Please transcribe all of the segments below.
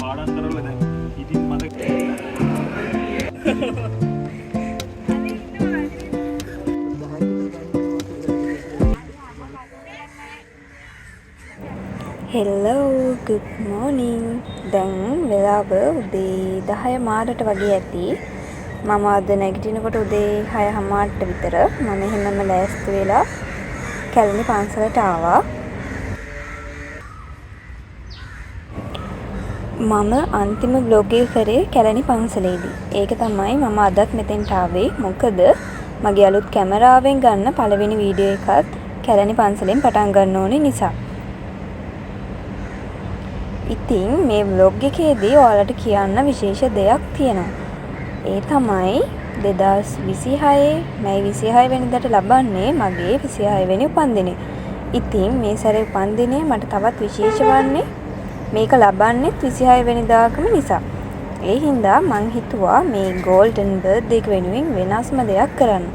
පාඩම්තරවල දැන් ඉතින් මතක හෙල්ලෝ good morning. දැන් වෙලාව උදේ 10 මාරට වගේ ඇති. මම අද නැගිටිනකොට උදේ 6:00ට විතර මම එහෙමම ලෑස්ති වෙලා කැලණි පන්සලට ආවා. මම අන්තිම බ්ලොග් එක කරේ කැලණි පන්සලේදී. ඒක තමයි මම අදත් මෙතෙන්ට ආවේ. මොකද මගේ අලුත් කැමරාවෙන් ගන්න පළවෙනි වීඩියෝ එකත් කැලණි පන්සලෙන් පටන් ගන්න ඕනේ නිසා. ඉතින් මේ vlog එකේදී ඔයාලට කියන්න විශේෂ දෙයක් තියෙනවා. ඒ තමයි 2026 මැයි 26 වෙනිදාට ලබන්නේ මගේ 26 වෙනි උපන්දිනය. ඉතින් මේ සැරේ උපන්දිනය මට තවත් විශේෂ වන්නේ මේක ලබන්නේ 26 වෙනිදාකම නිසා. ඒ හින්දා මං හිතුවා මේ golden birthday එක වෙනුවෙන් වෙනස්ම දෙයක් කරන්න.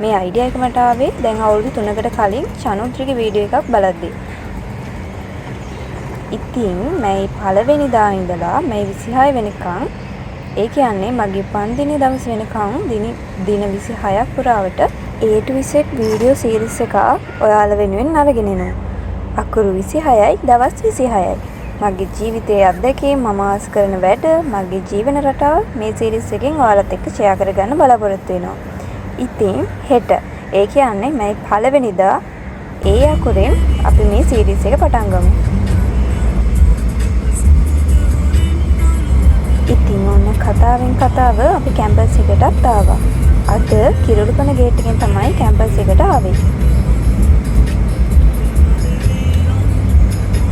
මේ අයිඩියා එක මට ආවේ දැන් අවුරුදු 3කට කලින් චනුත්‍රිගේ වීඩියෝ එකක් බලද්දී. ඉතින් මැයි 1 වෙනිදා ඉඳලා මැයි 26 වෙනිකන් ඒ කියන්නේ මගේ උපන්දින දවස් වෙනකන් දින 26ක් පුරාවට A to Z video series එකක් ඔයාලා වෙනුවෙන් අරගෙන එනවා. අකුරු 26යි දවස් 26යි. මගේ ජීවිතයේ අත්දැකීම් මම ආස කරන වැඩ මගේ ජීවන රටාව මේ සීරීස් එකෙන් ඔයාලත් එක්ක ෂෙයා කරගන්න බලාපොරොත්තු වෙනවා. ඉතින් හෙට ඒ කියන්නේ මැයි 1 වෙනිදා ඒ අකුරෙන් අපි මේ සීරීස් එක පටන් ගමු. ඉතින් ඔන්න කතාවෙන් කතාව අපි කැම්පස් එකටත් ආවා. අද කිරුළුපන ගේට් එකෙන් තමයි කැම්පස් එකට ආවේ.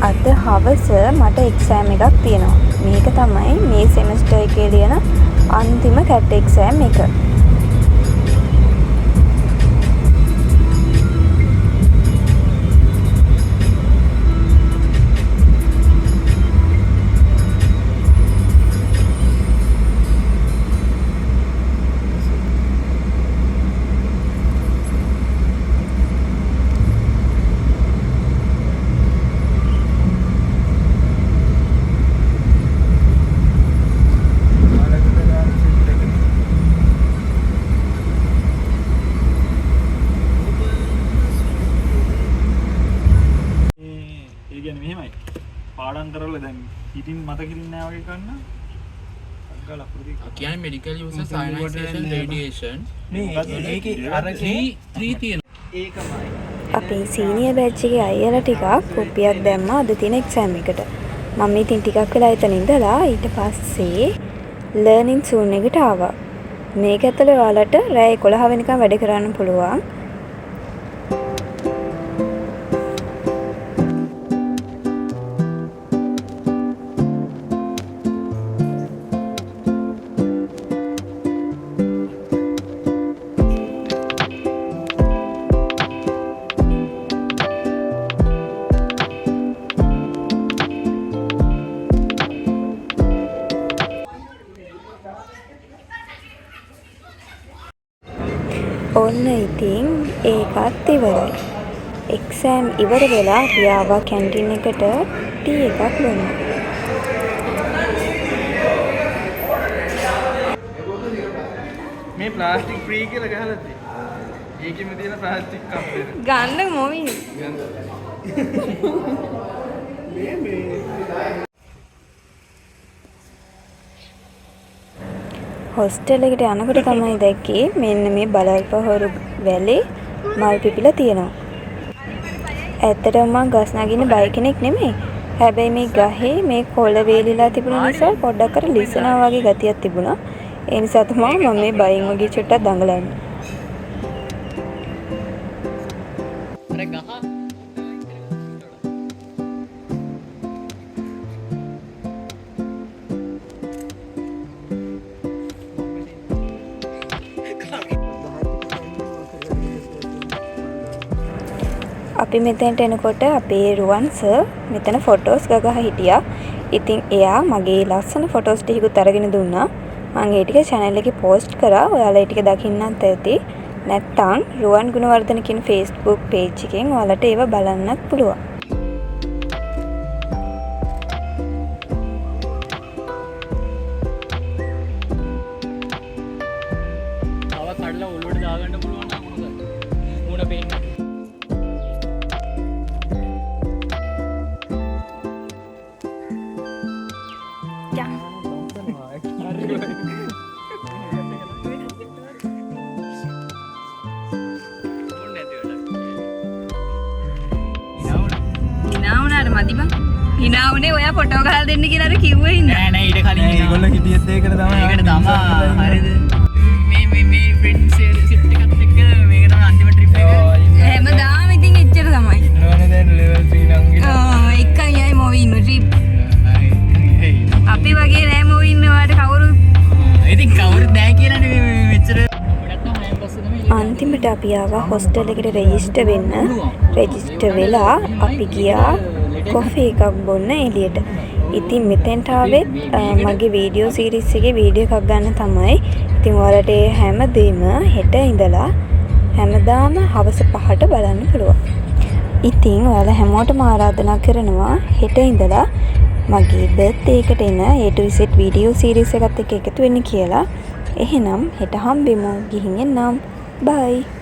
අද හවස මට එක්සෑම් එකක් තියෙනවා. මේක තමයි මේ සෙමස්ටර් එකේ ලියන අන්තිම කැට් එක්සෑම් එක. පාඩම්තරවල දැන් ඉතින් මතකින් නෑ වගේ කරන්න. අග්ගල අපුරුදි කියන්නේ medical uses ionization radiation මේකේ අර 3 තියෙනවා. ඒකමයි. අපේ සීනියර් බැච් එකේ අයියලා ටිකක් කොපියක් දැම්මා අද තියෙන එක්සෑම් එකට. මම ඉතින් ටිකක් වෙලා එතන ඉඳලා ඊට පස්සේ ලර්නින් සූන් එකට ආවා. මේක ඇතුලේ ඔයාලට රෑ 11 වෙනිකන් වැඩ කරන්න පුළුවන්. ඔන්න ඉතින් ඒකත් ඉවරයි. එක්සෑම් ඉවර වෙලා අපි ආවා කැන්ටින් එකට ටී එකක් බොන්න. මේ ප්ලාස්ටික් ෆ්‍රී කියලා ගහලා තියෙනවා. ඒකෙම තියෙන ප්ලාස්ටික් කප් එක. ගන්න මොමි. හොස්ටල් එකට යනකොට තමයි දැක්කේ මෙන්න මේ බලල්පහොරු වැලේ මල් පිපිලා තියෙනවා. ඇත්තටම මම ගස් නගින්න බය කෙනෙක් නෙමෙයි. හැබැයි මේ ගහේ මේ කොළ වේලිලා තිබුණ නිසා පොඩ්ඩක් අර ලිසනවා වගේ ගතියක් තිබුණා. ඒ නිසා තමයි මම මේ බයින් වගේ චුට්ටක් දඟලන්නේ. අර ගහ අපි මෙතෙන්ට එනකොට අපේ රුවන් සර් මෙතන ෆොටෝස් ගගහ හිටියා. ඉතින් එයා මගේ ලස්සන ෆොටෝස් ටිකකුත් අරගෙන දුන්නා. මම ඒ ටික channel එකේ post කරා. ඔයාලා ඒ ටික දකින්නත් ඇති. නැත්තම් රුවන් ගුණවර්ධන කියන Facebook page එකෙන් ඔයාලට ඒව බලන්නත් පුළුවන්. හිනාවනේ ඔයා ෆොටෝ ගහලා දෙන්න කියලා අර කිව්වේ හින්දා. නෑ ඊට කලින් ඒගොල්ලෝ හිටියත් ඒකට තමයි. ඒකට තමයි. හරිද? මේ ෆ්‍රෙන්ඩ්ස් සිට් එකත් එක්ක මේක තමයි අන්තිම ට්‍රිප් එක. හැමදාම ඉතින් එච්චර තමයි. නෝනේ දැන් ලෙවල් 3 නම් ගිහලා. එකයි අය මොවි ඉන්න ට්‍රිප්. අපි වගේ නෑ මොවි ඉන්නවාට කවුරු. ඉතින් කවුරුත් නෑ කියලානේ මේ මෙච්චර. අන්තිමට අපි ආවා හොස්ටල් එකට රෙජිස්ටර් වෙන්න. රෙජිස්ටර් වෙලා අපි ගියා කොෆි එකක් බොන්න එළියට. ඉතින් මෙතෙන්ට ආවෙත් මගේ වීඩියෝ සීරීස් එකේ වීඩියෝ එකක් ගන්න තමයි. ඉතින් ඔයාලට ඒ හැමදේම හෙට ඉඳලා හැමදාම හවස 5ට බලන්න පුළුවන්. ඉතින් ඔයාලා හැමෝටම ආරාධනා කරනවා හෙට ඉඳලා මගේ බර්ත්ඩේ එකට එන A to Z video series එකත් එක්ක එකතු වෙන්න කියලා. එහෙනම් හෙට හම්බෙමු. ගිහින් එන්නම්. Bye.